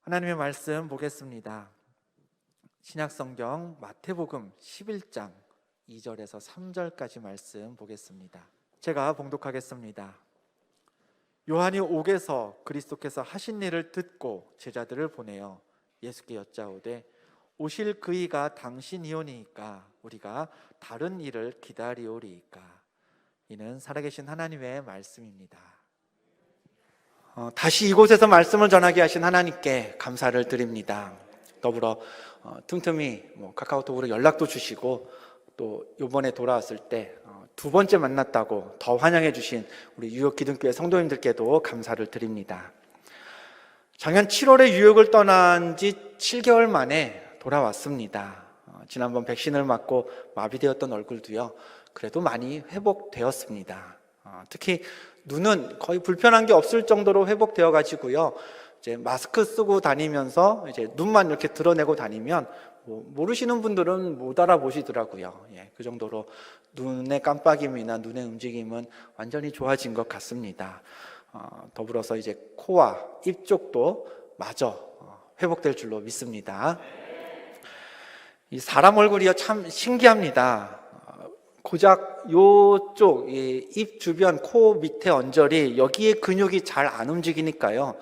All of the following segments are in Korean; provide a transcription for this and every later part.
하나님의 말씀 보겠습니다. 신약성경 마태복음 11장 2절에서 3절까지 말씀 보겠습니다. 제가 봉독하겠습니다. 요한이 옥에서 그리스도께서 하신 일을 듣고 제자들을 보내어 예수께 여짜오되 오실 그이가 당신이오니이까 우리가 다른 일을 기다리오리이까. 이는 살아계신 하나님의 말씀입니다. 다시 이곳에서 말씀을 전하게 하신 하나님께 감사를 드립니다. 더불어 틈틈이 카카오톡으로 연락도 주시고 또 이번에 돌아왔을 때 두 번째 만났다고 더 환영해 주신 우리 유역 기둥교회 성도님들께도 감사를 드립니다. 작년 7월에 유역을 떠난 지 7개월 만에 돌아왔습니다. 지난번 백신을 맞고 마비되었던 얼굴도요, 그래도 많이 회복되었습니다. 특히 눈은 거의 불편한 게 없을 정도로 회복되어 가지고요, 이제 마스크 쓰고 다니면서 이제 눈만 이렇게 드러내고 다니면 모르시는 분들은 못 알아보시더라고요. 그 정도로 눈의 깜빡임이나 눈의 움직임은 완전히 좋아진 것 같습니다. 더불어서 이제 코와 입 쪽도 마저 회복될 줄로 믿습니다. 이 사람 얼굴이요 참 신기합니다. 고작 요쪽 입 주변 코 밑에 언저리 여기에 근육이 잘 안 움직이니까요.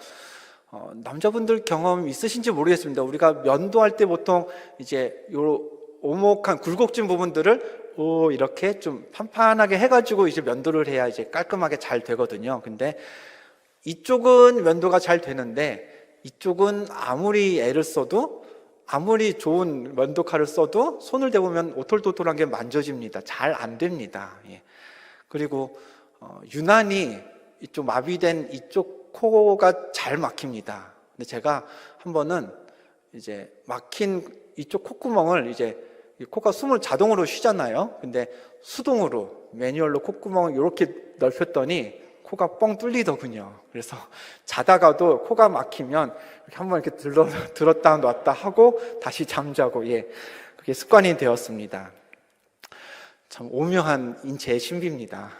남자분들 경험 있으신지 모르겠습니다. 우리가 면도할 때 보통 이제 요 오목한 굴곡진 부분들을 이렇게 좀 판판하게 해가지고 이제 면도를 해야 이제 깔끔하게 잘 되거든요. 근데 이쪽은 면도가 잘 되는데 이쪽은 아무리 애를 써도, 아무리 좋은 면도칼을 써도 손을 대보면 오돌도돌한 게 만져집니다. 잘 안 됩니다. 그리고 유난히 이쪽 마비된 이쪽 코가 잘 막힙니다. 근데 제가 한 번은 이제 막힌 이쪽 콧구멍을 이제 코가 숨을 자동으로 쉬잖아요. 근데 수동으로 매뉴얼로 콧구멍을 이렇게 넓혔더니 코가 뻥 뚫리더군요. 그래서 자다가도 코가 막히면 이렇게 한번 이렇게 들었다 놨다 하고 다시 잠자고, 그게 습관이 되었습니다. 참 오묘한 인체의 신비입니다.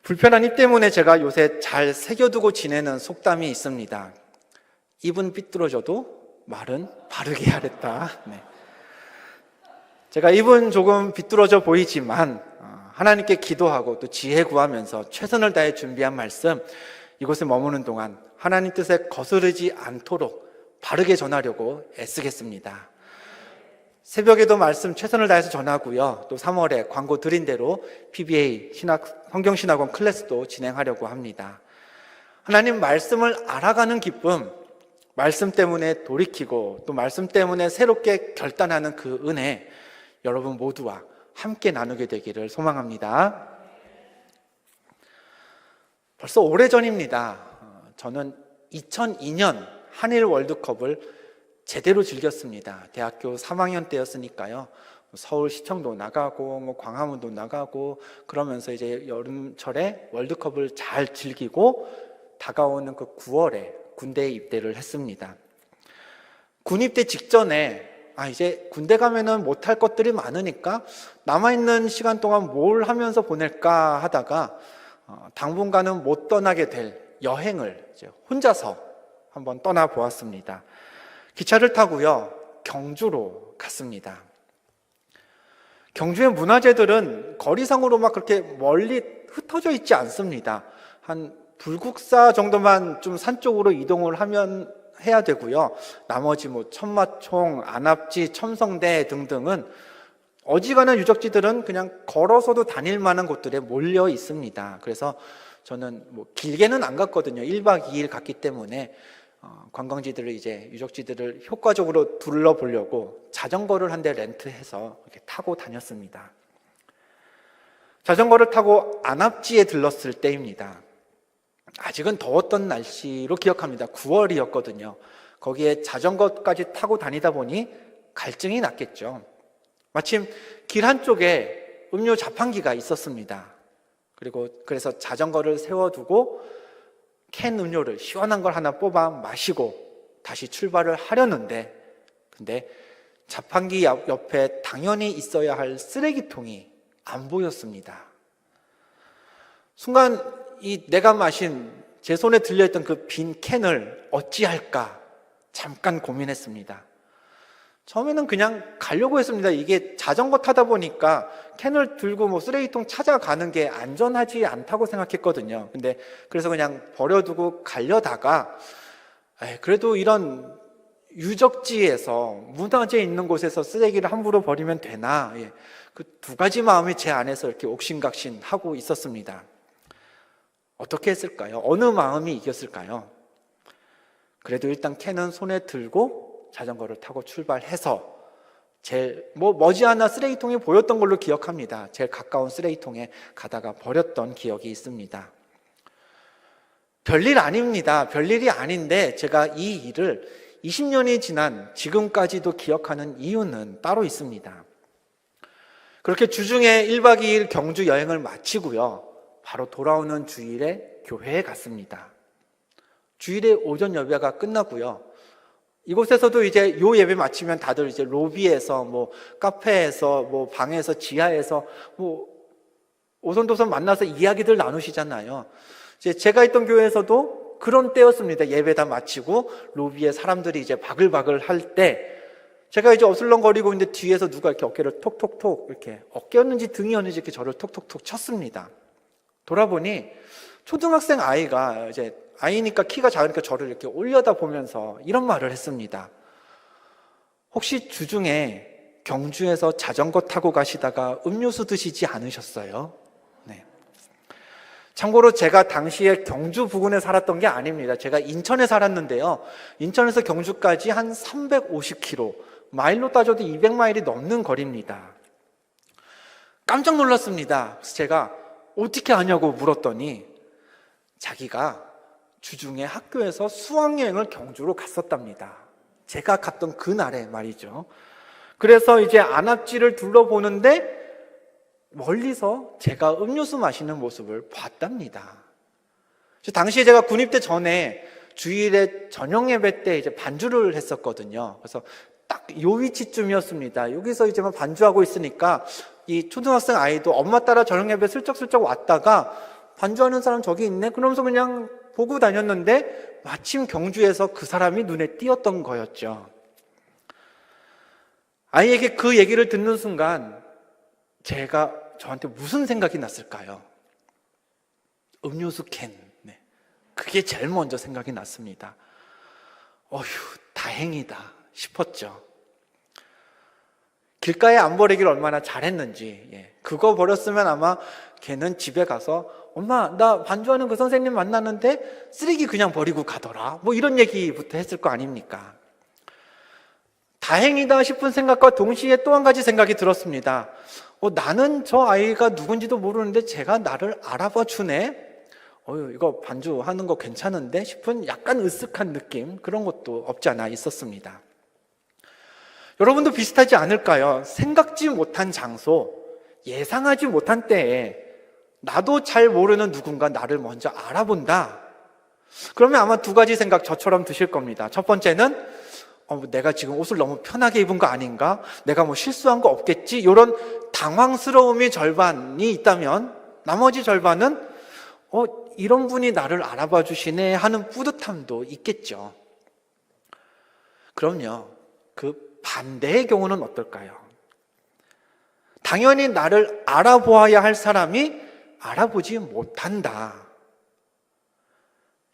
불편한 입 때문에 제가 요새 잘 새겨두고 지내는 속담이 있습니다. 입은 삐뚤어져도 말은 바르게 하랬다. 제가 입은 조금 비뚤어져 보이지만 하나님께 기도하고 또 지혜 구하면서 최선을 다해 준비한 말씀, 이곳에 머무는 동안 하나님 뜻에 거스르지 않도록 바르게 전하려고 애쓰겠습니다. 새벽에도 말씀 최선을 다해서 전하고요, 또 3월에 광고 드린 대로 PBA 성경신학원 클래스도 진행하려고 합니다. 하나님 말씀을 알아가는 기쁨, 말씀 때문에 돌이키고 또 말씀 때문에 새롭게 결단하는 그 은혜, 여러분 모두와 함께 나누게 되기를 소망합니다. 벌써 오래전입니다. 저는 2002년 한일 월드컵을 제대로 즐겼습니다. 대학교 3학년 때였으니까요. 서울시청도 나가고 광화문도 나가고 그러면서 이제 여름철에 월드컵을 잘 즐기고 다가오는 그 9월에 군대에 입대를 했습니다. 군 입대 직전에 이제 군대 가면은 못할 것들이 많으니까 남아있는 시간 동안 뭘 하면서 보낼까 하다가 당분간은 못 떠나게 될 여행을 이제 혼자서 한번 떠나보았습니다. 기차를 타고요, 경주로 갔습니다. 경주의 문화재들은 거리상으로 막 그렇게 멀리 흩어져 있지 않습니다. 한 불국사 정도만 좀 산 쪽으로 이동을 해야 되고요. 나머지 천마총, 안압지, 첨성대 등등은 어지간한 유적지들은 그냥 걸어서도 다닐 만한 곳들에 몰려 있습니다. 그래서 저는 길게는 안 갔거든요. 1박 2일 갔기 때문에 관광지들을 이제 유적지들을 효과적으로 둘러보려고 자전거를 한 대 렌트해서 이렇게 타고 다녔습니다. 자전거를 타고 안압지에 들렀을 때입니다. 아직은 더웠던 날씨로 기억합니다. 9월이었거든요. 거기에 자전거까지 타고 다니다 보니 갈증이 났겠죠. 마침 길 한쪽에 음료 자판기가 있었습니다. 그래서 자전거를 세워두고 캔 음료를 시원한 걸 하나 뽑아 마시고 다시 출발을 하려는데, 근데 자판기 옆에 당연히 있어야 할 쓰레기통이 안 보였습니다. 순간 내가 마신 제 손에 들려있던 그 빈 캔을 어찌할까 잠깐 고민했습니다. 처음에는 그냥 가려고 했습니다. 이게 자전거 타다 보니까 캔을 들고 뭐 쓰레기통 찾아가는 게 안전하지 않다고 생각했거든요. 근데 그래서 그냥 버려두고 가려다가 그래도 이런 유적지에서 문화재 있는 곳에서 쓰레기를 함부로 버리면 되나, 그 두 가지 마음이 제 안에서 이렇게 옥신각신하고 있었습니다. 어떻게 했을까요? 어느 마음이 이겼을까요? 그래도 일단 캔은 손에 들고 자전거를 타고 출발해서 제일 머지않아 쓰레기통이 보였던 걸로 기억합니다. 제일 가까운 쓰레기통에 가다가 버렸던 기억이 있습니다. 별일 아닙니다. 별일이 아닌데 제가 이 일을 20년이 지난 지금까지도 기억하는 이유는 따로 있습니다. 그렇게 주중에 1박 2일 경주 여행을 마치고요, 바로 돌아오는 주일에 교회에 갔습니다. 주일에 오전 예배가 끝나고요, 이곳에서도 이제 요 예배 마치면 다들 이제 로비에서 뭐 카페에서 뭐 방에서 지하에서 뭐 오손도손 만나서 이야기들 나누시잖아요. 이제 제가 있던 교회에서도 그런 때였습니다. 예배 다 마치고 로비에 사람들이 이제 바글바글 할 때 제가 이제 어슬렁거리고 있는데 뒤에서 누가 이렇게 어깨를 톡톡톡, 이렇게 어깨였는지 등이었는지 이렇게 저를 톡톡톡 쳤습니다. 돌아보니 초등학생 아이가, 이제 아이니까 키가 작으니까 저를 이렇게 올려다보면서 이런 말을 했습니다. 혹시 주중에 경주에서 자전거 타고 가시다가 음료수 드시지 않으셨어요? 네. 참고로 제가 당시에 경주 부근에 살았던 게 아닙니다. 제가 인천에 살았는데요, 인천에서 경주까지 한 350km, 마일로 따져도 200마일이 넘는 거리입니다. 깜짝 놀랐습니다. 그래서 제가 어떻게 아냐고 물었더니 자기가 주중에 학교에서 수학여행을 경주로 갔었답니다. 제가 갔던 그날에 말이죠. 그래서 이제 안압지를 둘러보는데 멀리서 제가 음료수 마시는 모습을 봤답니다. 당시에 제가 군입대 전에 주일에 저녁 예배 때 이제 반주를 했었거든요. 그래서 딱 요 위치쯤이었습니다. 여기서 이제 막 반주하고 있으니까 이 초등학생 아이도 엄마 따라 저녁 예배 슬쩍슬쩍 왔다가 반주하는 사람 저기 있네? 그러면서 그냥 보고 다녔는데 마침 경주에서 그 사람이 눈에 띄었던 거였죠. 아이에게 그 얘기를 듣는 순간 저한테 무슨 생각이 났을까요? 음료수 캔. 네. 그게 제일 먼저 생각이 났습니다. 어휴, 다행이다 싶었죠. 길가에 안 버리길 얼마나 잘했는지. 그거 버렸으면 아마 걔는 집에 가서 엄마, 나 반주하는 그 선생님 만났는데 쓰레기 그냥 버리고 가더라, 뭐 이런 얘기부터 했을 거 아닙니까? 다행이다 싶은 생각과 동시에 또 한 가지 생각이 들었습니다. 나는 저 아이가 누군지도 모르는데 제가 나를 알아봐 주네? 이거 반주하는 거 괜찮은데? 싶은 약간 으쓱한 느낌, 그런 것도 없지 않아 있었습니다. 여러분도 비슷하지 않을까요? 생각지 못한 장소, 예상하지 못한 때에 나도 잘 모르는 누군가 나를 먼저 알아본다. 그러면 아마 두 가지 생각 저처럼 드실 겁니다. 첫 번째는 내가 지금 옷을 너무 편하게 입은 거 아닌가? 내가 뭐 실수한 거 없겠지? 이런 당황스러움이 절반이 있다면 나머지 절반은 이런 분이 나를 알아봐 주시네 하는 뿌듯함도 있겠죠. 그럼요, 그 반대의 경우는 어떨까요? 당연히 나를 알아보아야 할 사람이 알아보지 못한다.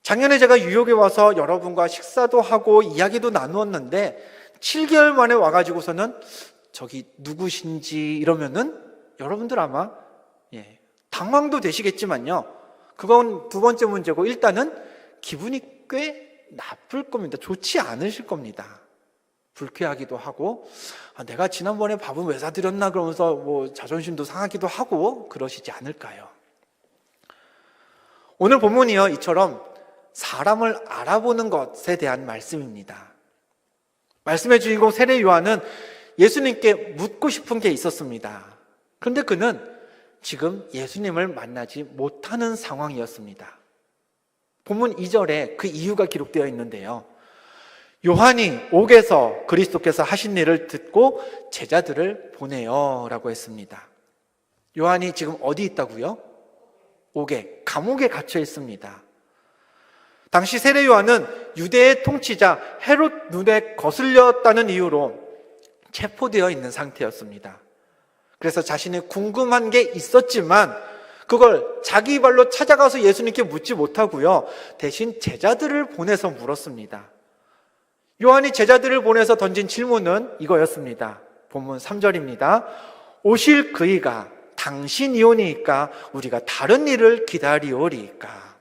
작년에 제가 뉴욕에 와서 여러분과 식사도 하고 이야기도 나누었는데 7개월 만에 와가지고서는 저기 누구신지 이러면은 여러분들 아마 당황도 되시겠지만요, 그건 두 번째 문제고, 일단은 기분이 꽤 나쁠 겁니다. 좋지 않으실 겁니다. 불쾌하기도 하고, 내가 지난번에 밥은 왜 사드렸나 그러면서 뭐 자존심도 상하기도 하고 그러시지 않을까요? 오늘 본문이요, 이처럼 사람을 알아보는 것에 대한 말씀입니다. 말씀의 주인공 세례 요한은 예수님께 묻고 싶은 게 있었습니다. 그런데 그는 지금 예수님을 만나지 못하는 상황이었습니다. 본문 2절에 그 이유가 기록되어 있는데요, 요한이 옥에서 그리스도께서 하신 일을 듣고 제자들을 보내요 라고 했습니다. 요한이 지금 어디 있다고요? 옥에, 감옥에 갇혀 있습니다. 당시 세례 요한은 유대의 통치자 헤롯 눈에 거슬렸다는 이유로 체포되어 있는 상태였습니다. 그래서 자신이 궁금한 게 있었지만 그걸 자기 발로 찾아가서 예수님께 묻지 못하고요, 대신 제자들을 보내서 물었습니다. 요한이 제자들을 보내서 던진 질문은 이거였습니다. 본문 3절입니다. 오실 그이가 당신이오니까 우리가 다른 일을 기다리오리까.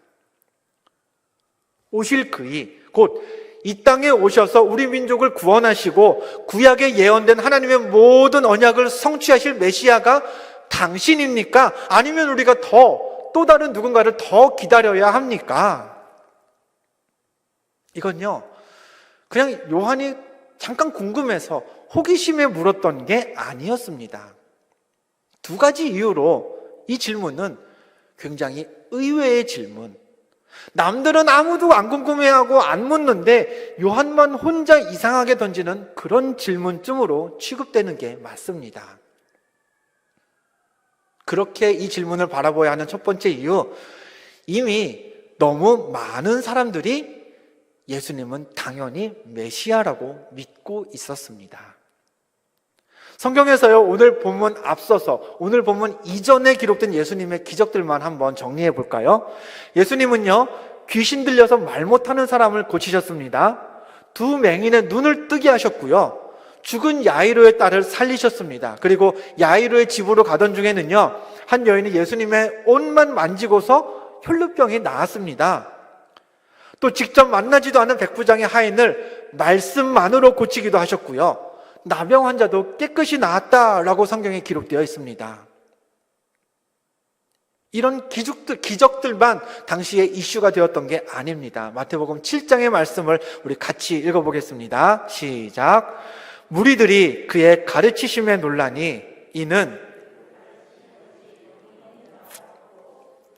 오실 그이, 곧 이 땅에 오셔서 우리 민족을 구원하시고 구약에 예언된 하나님의 모든 언약을 성취하실 메시아가 당신입니까? 아니면 우리가 또 다른 누군가를 더 기다려야 합니까? 이건요, 그냥 요한이 잠깐 궁금해서 호기심에 물었던 게 아니었습니다. 두 가지 이유로 이 질문은 굉장히 의외의 질문, 남들은 아무도 안 궁금해하고 안 묻는데 요한만 혼자 이상하게 던지는 그런 질문쯤으로 취급되는 게 맞습니다. 그렇게 이 질문을 바라봐야 하는 첫 번째 이유, 이미 너무 많은 사람들이 예수님은 당연히 메시아라고 믿고 있었습니다. 성경에서요, 오늘 본문 앞서서, 오늘 본문 이전에 기록된 예수님의 기적들만 한번 정리해 볼까요? 예수님은요, 귀신 들려서 말 못하는 사람을 고치셨습니다. 두 맹인의 눈을 뜨게 하셨고요, 죽은 야이로의 딸을 살리셨습니다. 그리고 야이로의 집으로 가던 중에는요, 한 여인이 예수님의 옷만 만지고서 혈루병이 나았습니다. 또 직접 만나지도 않은 백부장의 하인을 말씀만으로 고치기도 하셨고요, 나병 환자도 깨끗이 나았다라고 성경에 기록되어 있습니다. 이런 기적들만 당시에 이슈가 되었던 게 아닙니다. 마태복음 7장의 말씀을 우리 같이 읽어보겠습니다. 시작. 무리들이 그의 가르치심에 놀라니 이는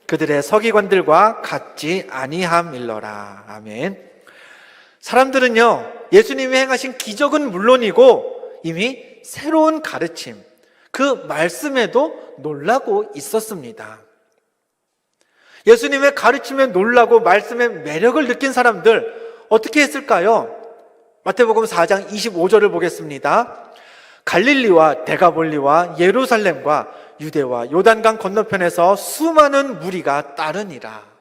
그들의 서기관들과 같지 아니함일러라. 아멘. 사람들은요, 예수님이 행하신 기적은 물론이고 이미 새로운 가르침, 그 말씀에도 놀라고 있었습니다. 예수님의 가르침에 놀라고 말씀의 매력을 느낀 사람들 어떻게 했을까요? 마태복음 4장 25절을 보겠습니다. 갈릴리와 데가볼리와 예루살렘과 유대와 요단강 건너편에서 수많은 무리가 따르니라.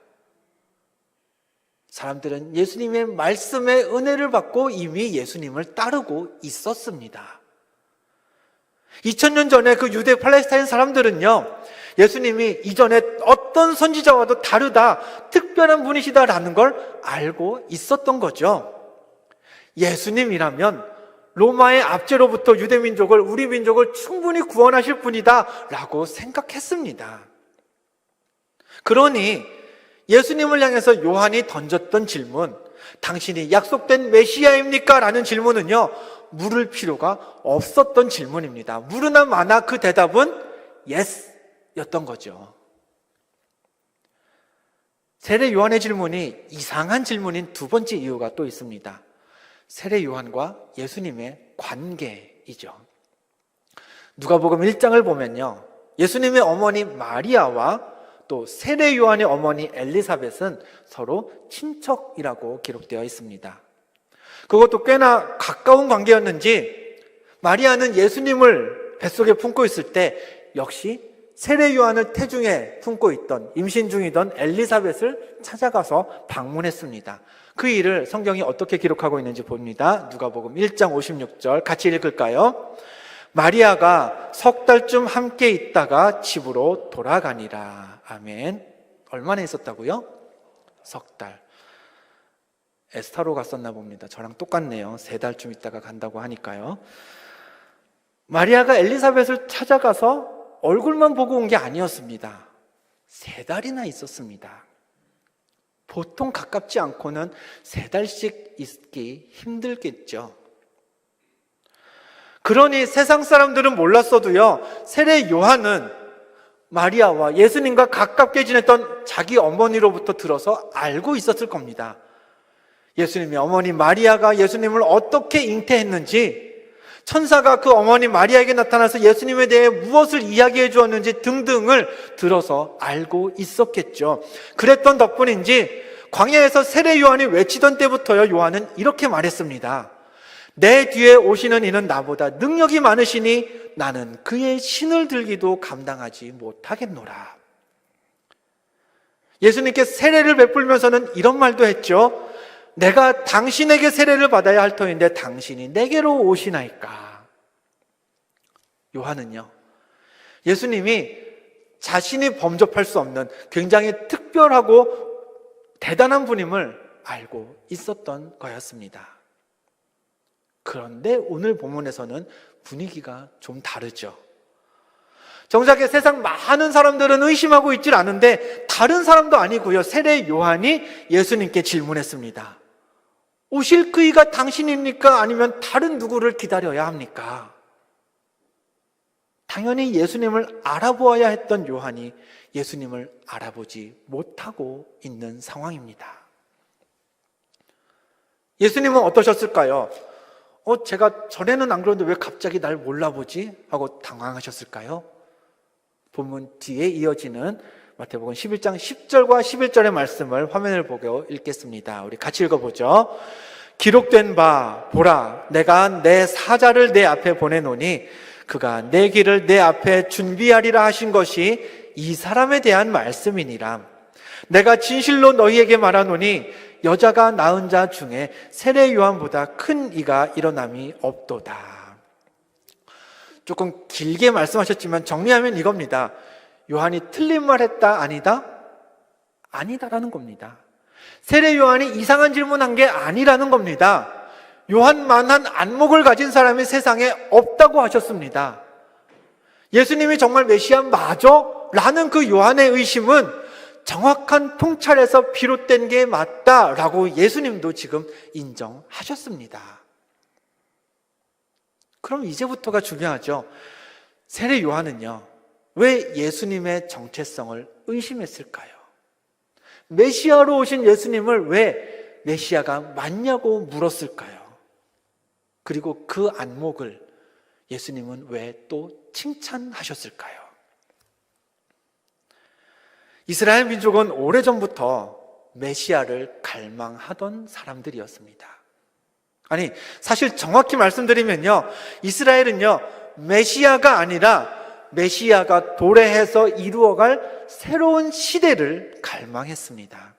사람들은 예수님의 말씀의 은혜를 받고 이미 예수님을 따르고 있었습니다. 2000년 전에 그 유대 팔레스타인 사람들은요, 예수님이 이전에 어떤 선지자와도 다르다, 특별한 분이시다라는 걸 알고 있었던 거죠. 예수님이라면 로마의 압제로부터 유대 민족을, 우리 민족을 충분히 구원하실 분이다 라고 생각했습니다. 그러니 예수님을 향해서 요한이 던졌던 질문, 당신이 약속된 메시아입니까? 라는 질문은요, 물을 필요가 없었던 질문입니다. 물으나 마나 그 대답은 yes 였던 거죠. 세례 요한의 질문이 이상한 질문인 두 번째 이유가 또 있습니다. 세례 요한과 예수님의 관계이죠. 누가복음 1장을 보면요, 예수님의 어머니 마리아와 또 세례 요한의 어머니 엘리사벳은 서로 친척이라고 기록되어 있습니다. 그것도 꽤나 가까운 관계였는지 마리아는 예수님을 뱃속에 품고 있을 때 역시 세례 요한을 태중에 품고 있던, 임신 중이던 엘리사벳을 찾아가서 방문했습니다. 그 일을 성경이 어떻게 기록하고 있는지 봅니다. 누가복음 1장 56절 같이 읽을까요? 마리아가 석 달쯤 함께 있다가 집으로 돌아가니라. 아멘. 얼마나 있었다고요? 석 달. 에스타로 갔었나 봅니다. 저랑 똑같네요. 3달쯤 있다가 간다고 하니까요. 마리아가 엘리사벳을 찾아가서 얼굴만 보고 온 게 아니었습니다. 3달이나 있었습니다. 보통 가깝지 않고는 3달씩 있기 힘들겠죠. 그러니 세상 사람들은 몰랐어도요, 세례 요한은 마리아와 예수님과 가깝게 지냈던 자기 어머니로부터 들어서 알고 있었을 겁니다. 예수님의 어머니 마리아가 예수님을 어떻게 잉태했는지, 천사가 그 어머니 마리아에게 나타나서 예수님에 대해 무엇을 이야기해 주었는지 등등을 들어서 알고 있었겠죠. 그랬던 덕분인지 광야에서 세례 요한이 외치던 때부터요, 요한은 이렇게 말했습니다. 내 뒤에 오시는 이는 나보다 능력이 많으시니 나는 그의 신을 들기도 감당하지 못하겠노라. 예수님께 세례를 베풀면서는 이런 말도 했죠. 내가 당신에게 세례를 받아야 할 터인데 당신이 내게로 오시나이까. 요한은요, 예수님이 자신이 범접할 수 없는 굉장히 특별하고 대단한 분임을 알고 있었던 거였습니다. 그런데 오늘 본문에서는 분위기가 좀 다르죠. 정작 세상 많은 사람들은 의심하고 있질 않은데 다른 사람도 아니고요, 세례 요한이 예수님께 질문했습니다. 오실 그이가 당신입니까? 아니면 다른 누구를 기다려야 합니까? 당연히 예수님을 알아보아야 했던 요한이 예수님을 알아보지 못하고 있는 상황입니다. 예수님은 어떠셨을까요? 제가 전에는 안 그러는데 왜 갑자기 날 몰라보지? 하고 당황하셨을까요? 본문 뒤에 이어지는 마태복음 11장 10절과 11절의 말씀을 화면을 보고 읽겠습니다. 우리 같이 읽어보죠. 기록된 바 보라, 내가 내 사자를 내 앞에 보내노니 그가 내 길을 내 앞에 준비하리라 하신 것이 이 사람에 대한 말씀이니라. 내가 진실로 너희에게 말하노니 여자가 낳은 자 중에 세례 요한보다 큰 이가 일어남이 없도다. 조금 길게 말씀하셨지만 정리하면 이겁니다. 요한이 틀린 말 했다? 아니다? 아니다라는 겁니다. 세례 요한이 이상한 질문한 게 아니라는 겁니다. 요한만한 안목을 가진 사람이 세상에 없다고 하셨습니다. 예수님이 정말 메시아 맞아? 라는 그 요한의 의심은 정확한 통찰에서 비롯된 게 맞다라고 예수님도 지금 인정하셨습니다. 그럼 이제부터가 중요하죠. 세례 요한은요, 왜 예수님의 정체성을 의심했을까요? 메시아로 오신 예수님을 왜 메시아가 맞냐고 물었을까요? 그리고 그 안목을 예수님은 왜 또 칭찬하셨을까요? 이스라엘 민족은 오래전부터 메시아를 갈망하던 사람들이었습니다. 아니, 사실 정확히 말씀드리면요, 이스라엘은요, 메시아가 아니라 메시아가 도래해서 이루어갈 새로운 시대를 갈망했습니다.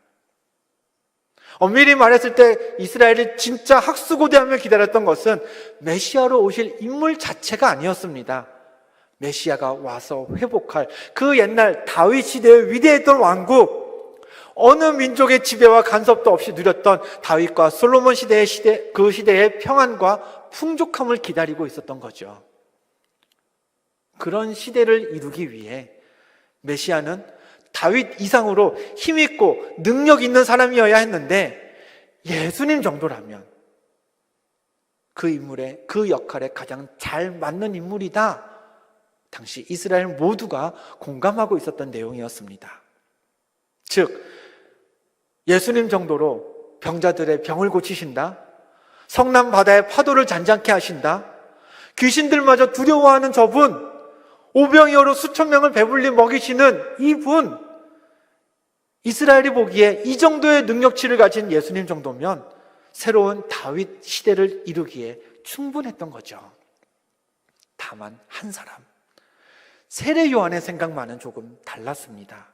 엄밀히 말했을 때 이스라엘이 진짜 학수고대하며 기다렸던 것은 메시아로 오실 인물 자체가 아니었습니다. 메시아가 와서 회복할 그 옛날 다윗 시대의 위대했던 왕국, 어느 민족의 지배와 간섭도 없이 누렸던 다윗과 솔로몬 그 시대의 평안과 풍족함을 기다리고 있었던 거죠. 그런 시대를 이루기 위해 메시아는 다윗 이상으로 힘있고 능력 있는 사람이어야 했는데 예수님 정도라면 그 인물에, 그 역할에 가장 잘 맞는 인물이다. 당시 이스라엘 모두가 공감하고 있었던 내용이었습니다. 즉, 예수님 정도로 병자들의 병을 고치신다, 성남 바다의 파도를 잔잔케 하신다, 귀신들마저 두려워하는 저분, 오병이어로 수천 명을 배불리 먹이시는 이분, 이스라엘이 보기에 이 정도의 능력치를 가진 예수님 정도면 새로운 다윗 시대를 이루기에 충분했던 거죠. 다만 한 사람, 세례 요한의 생각만은 조금 달랐습니다.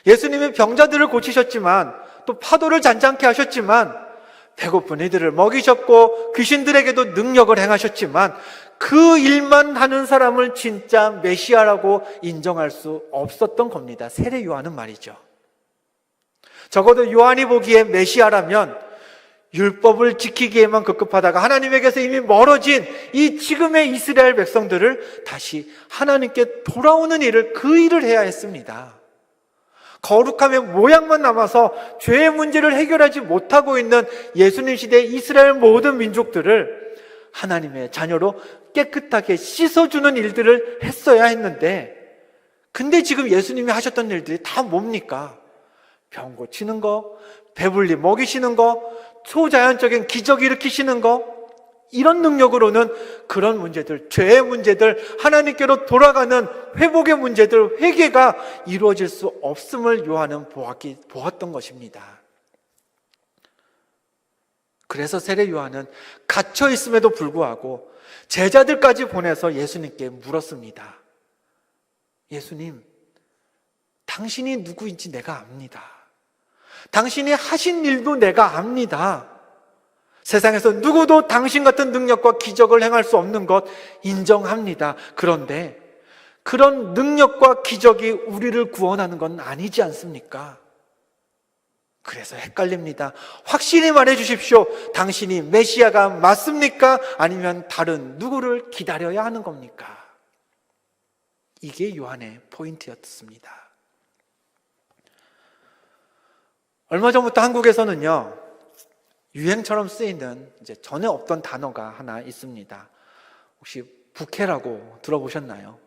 예수님이 병자들을 고치셨지만, 또 파도를 잔잔케 하셨지만, 배고픈 이들을 먹이셨고 귀신들에게도 능력을 행하셨지만 그 일만 하는 사람을 진짜 메시아라고 인정할 수 없었던 겁니다. 세례 요한은 말이죠. 적어도 요한이 보기에 메시아라면 율법을 지키기에만 급급하다가 하나님에게서 이미 멀어진 이 지금의 이스라엘 백성들을 다시 하나님께 돌아오는 일을, 그 일을 해야 했습니다. 거룩함의 모양만 남아서 죄의 문제를 해결하지 못하고 있는 예수님 시대의 이스라엘 모든 민족들을 하나님의 자녀로 깨끗하게 씻어주는 일들을 했어야 했는데, 근데 지금 예수님이 하셨던 일들이 다 뭡니까? 병 고치는 거, 배불리 먹이시는 거, 초자연적인 기적 일으키시는 거, 이런 능력으로는 그런 문제들, 죄의 문제들, 하나님께로 돌아가는 회복의 문제들, 회개가 이루어질 수 없음을 요한은 보았던 것입니다. 그래서 세례 요한은 갇혀 있음에도 불구하고 제자들까지 보내서 예수님께 물었습니다. 예수님, 당신이 누구인지 내가 압니다. 당신이 하신 일도 내가 압니다. 세상에서 누구도 당신 같은 능력과 기적을 행할 수 없는 것 인정합니다. 그런데 그런 능력과 기적이 우리를 구원하는 건 아니지 않습니까? 그래서 헷갈립니다. 확실히 말해 주십시오. 당신이 메시아가 맞습니까? 아니면 다른 누구를 기다려야 하는 겁니까? 이게 요한의 포인트였습니다. 얼마 전부터 한국에서는요, 유행처럼 쓰이는 이제 전에 없던 단어가 하나 있습니다. 혹시 부케라고 들어보셨나요?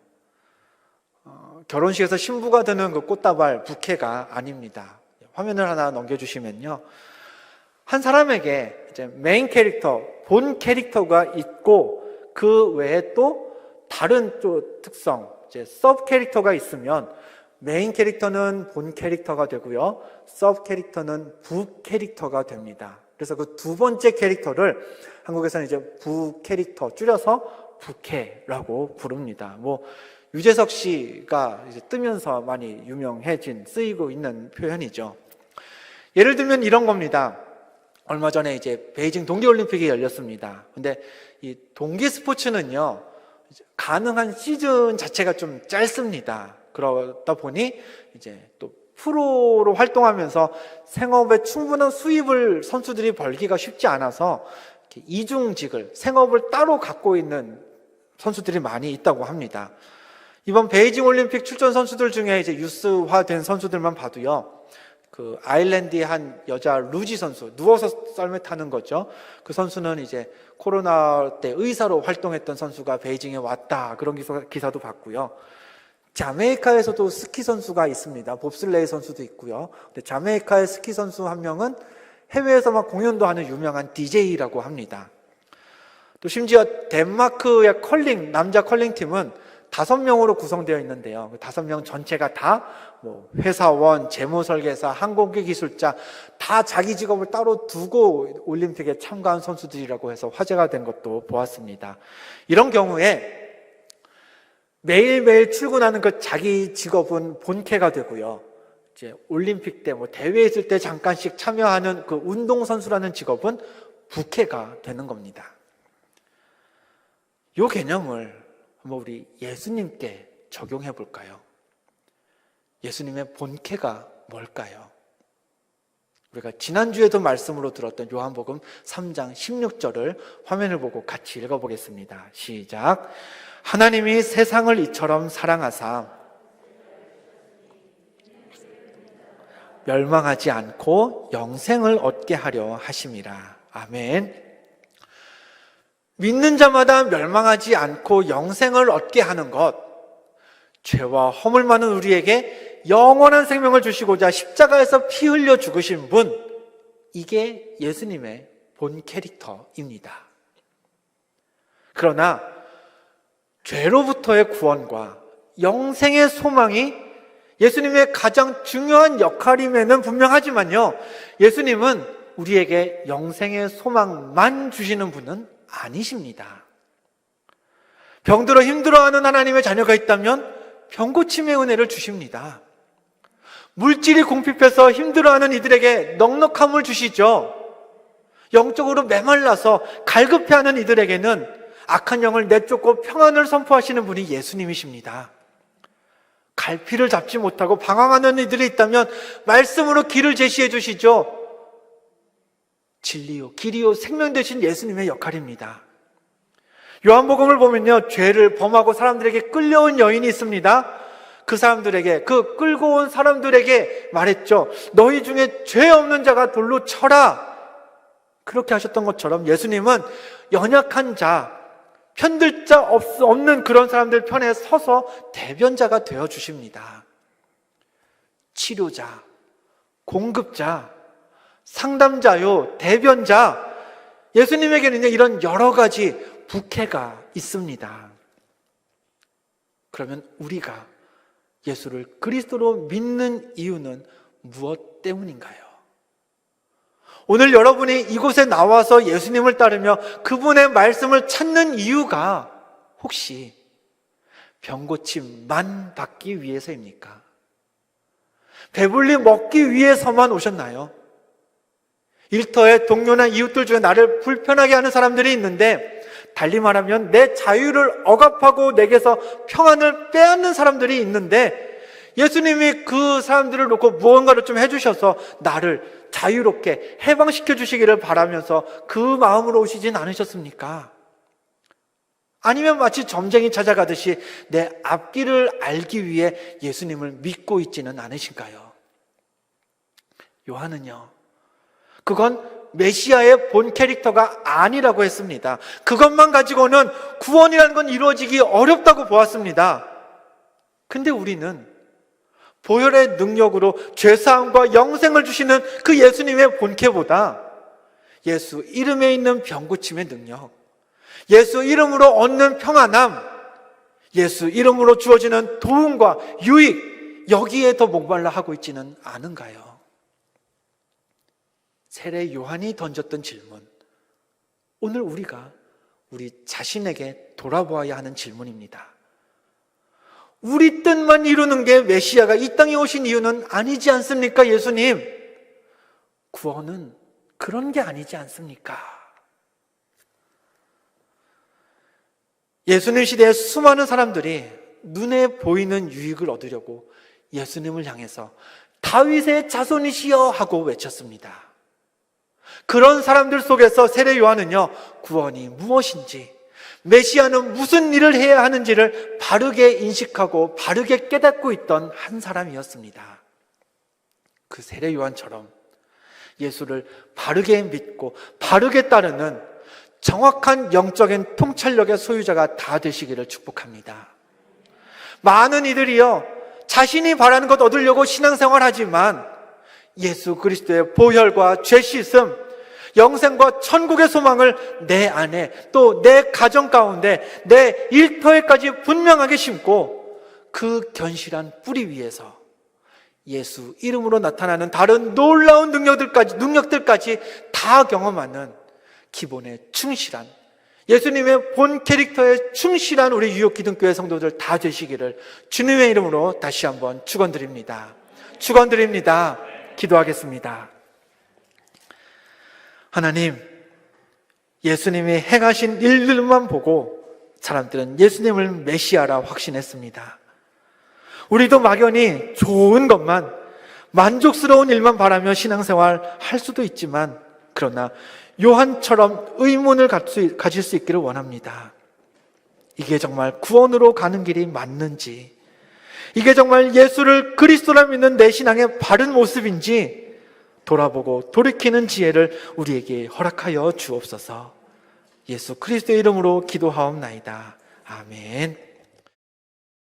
결혼식에서 신부가 드는 그 꽃다발 부케가 아닙니다. 화면을 하나 넘겨주시면요, 한 사람에게 이제 메인 캐릭터, 본 캐릭터가 있고 그 외에 또 다른 또 특성, 이제 서브 캐릭터가 있으면 메인 캐릭터는 본 캐릭터가 되고요, 서브 캐릭터는 부 캐릭터가 됩니다. 그래서 그 두 번째 캐릭터를 한국에서는 이제 부 캐릭터, 줄여서 부캐라고 부릅니다. 유재석 씨가 이제 뜨면서 많이 쓰이고 있는 표현이죠. 예를 들면 이런 겁니다. 얼마 전에 이제 베이징 동계올림픽이 열렸습니다. 근데 이 동계 스포츠는요, 가능한 시즌 자체가 좀 짧습니다. 그러다 보니 이제 또 프로로 활동하면서 생업에 충분한 수입을 선수들이 벌기가 쉽지 않아서 이중직을, 생업을 따로 갖고 있는 선수들이 많이 있다고 합니다. 이번 베이징 올림픽 출전 선수들 중에 이제 유스화된 선수들만 봐도요, 그 아일랜드의 한 여자 루지 선수, 누워서 썰매 타는 거죠. 그 선수는 이제 코로나 때 의사로 활동했던 선수가 베이징에 왔다, 그런 기사도 봤고요. 자메이카에서도 스키 선수가 있습니다. 봅슬레이 선수도 있고요. 근데 자메이카의 스키 선수 한 명은 해외에서 막 공연도 하는 유명한 DJ라고 합니다. 또 심지어 덴마크의 남자 컬링팀은 5명으로 구성되어 있는데요. 그 5명 전체가 다 회사원, 재무설계사, 항공기 기술자, 다 자기 직업을 따로 두고 올림픽에 참가한 선수들이라고 해서 화제가 된 것도 보았습니다. 이런 경우에 매일매일 출근하는 그 자기 직업은 본캐가 되고요, 이제 올림픽 때 대회에 있을 때 잠깐씩 참여하는 그 운동선수라는 직업은 부캐가 되는 겁니다. 이 개념을 한번 우리 예수님께 적용해 볼까요? 예수님의 본캐가 뭘까요? 우리가 지난주에도 말씀으로 들었던 요한복음 3장 16절을 화면을 보고 같이 읽어보겠습니다. 시작. 하나님이 세상을 이처럼 사랑하사 멸망하지 않고 영생을 얻게 하려 하심이라. 아멘. 믿는 자마다 멸망하지 않고 영생을 얻게 하는 것, 죄와 허물 많은 우리에게 영원한 생명을 주시고자 십자가에서 피 흘려 죽으신 분, 이게 예수님의 본 캐릭터입니다. 그러나 죄로부터의 구원과 영생의 소망이 예수님의 가장 중요한 역할임에는 분명하지만요, 예수님은 우리에게 영생의 소망만 주시는 분은 아니십니다. 병들어 힘들어하는 하나님의 자녀가 있다면 병고침의 은혜를 주십니다. 물질이 궁핍해서 힘들어하는 이들에게 넉넉함을 주시죠. 영적으로 메말라서 갈급해하는 이들에게는 악한 영을 내쫓고 평안을 선포하시는 분이 예수님이십니다. 갈피를 잡지 못하고 방황하는 이들이 있다면 말씀으로 길을 제시해 주시죠. 진리요, 길이요, 생명 되신 예수님의 역할입니다. 요한복음을 보면요, 죄를 범하고 사람들에게 끌려온 여인이 있습니다. 그 사람들에게, 그 끌고 온 사람들에게 말했죠. 너희 중에 죄 없는 자가 돌로 쳐라. 그렇게 하셨던 것처럼 예수님은 연약한 자, 편들 자 없는 그런 사람들 편에 서서 대변자가 되어 주십니다. 치료자, 공급자, 상담자요, 대변자, 예수님에게는 이런 여러 가지 부캐가 있습니다. 그러면 우리가 예수를 그리스도로 믿는 이유는 무엇 때문인가요? 오늘 여러분이 이곳에 나와서 예수님을 따르며 그분의 말씀을 찾는 이유가 혹시 병고침만 받기 위해서입니까? 배불리 먹기 위해서만 오셨나요? 일터의 동료나 이웃들 중에 나를 불편하게 하는 사람들이 있는데, 달리 말하면 내 자유를 억압하고 내게서 평안을 빼앗는 사람들이 있는데, 예수님이 그 사람들을 놓고 무언가를 좀 해주셔서 나를 자유롭게 해방시켜 주시기를 바라면서 그 마음으로 오시진 않으셨습니까? 아니면 마치 점쟁이 찾아가듯이 내 앞길을 알기 위해 예수님을 믿고 있지는 않으신가요? 요한은요, 그건 메시아의 본 캐릭터가 아니라고 했습니다. 그것만 가지고는 구원이라는 건 이루어지기 어렵다고 보았습니다. 근데 우리는 보혈의 능력으로 죄사함과 영생을 주시는 그 예수님의 본캐보다 예수 이름에 있는 병고침의 능력, 예수 이름으로 얻는 평안함, 예수 이름으로 주어지는 도움과 유익, 여기에 더 목말라 하고 있지는 않은가요? 세례 요한이 던졌던 질문, 오늘 우리가 우리 자신에게 돌아보아야 하는 질문입니다. 우리 뜻만 이루는 게 메시아가 이 땅에 오신 이유는 아니지 않습니까, 예수님? 구원은 그런 게 아니지 않습니까? 예수님 시대에 수많은 사람들이 눈에 보이는 유익을 얻으려고 예수님을 향해서 다윗의 자손이시여 하고 외쳤습니다. 그런 사람들 속에서 세례 요한은요, 구원이 무엇인지, 메시아는 무슨 일을 해야 하는지를 바르게 인식하고 바르게 깨닫고 있던 한 사람이었습니다. 그 세례 요한처럼 예수를 바르게 믿고 바르게 따르는 정확한 영적인 통찰력의 소유자가 다 되시기를 축복합니다. 많은 이들이요, 자신이 바라는 것 얻으려고 신앙생활 하지만 예수 그리스도의 보혈과 죄 씻음, 영생과 천국의 소망을 내 안에, 또 내 가정 가운데, 내 일터에까지 분명하게 심고 그 견실한 뿌리 위에서 예수 이름으로 나타나는 다른 놀라운 능력들까지 다 경험하는 기본에 충실한, 예수님의 본 캐릭터에 충실한 우리 유욕기둥교회 성도들 다 되시기를 주님의 이름으로 다시 한번 축원드립니다. 축원드립니다. 기도하겠습니다. 하나님, 예수님이 행하신 일들만 보고 사람들은 예수님을 메시아라 확신했습니다. 우리도 막연히 좋은 것만, 만족스러운 일만 바라며 신앙생활 할 수도 있지만, 그러나 요한처럼 의문을 가질 수 있기를 원합니다. 이게 정말 구원으로 가는 길이 맞는지, 이게 정말 예수를 그리스도라 믿는 내 신앙의 바른 모습인지 돌아보고 돌이키는 지혜를 우리에게 허락하여 주옵소서. 예수 그리스도의 이름으로 기도하옵나이다. 아멘.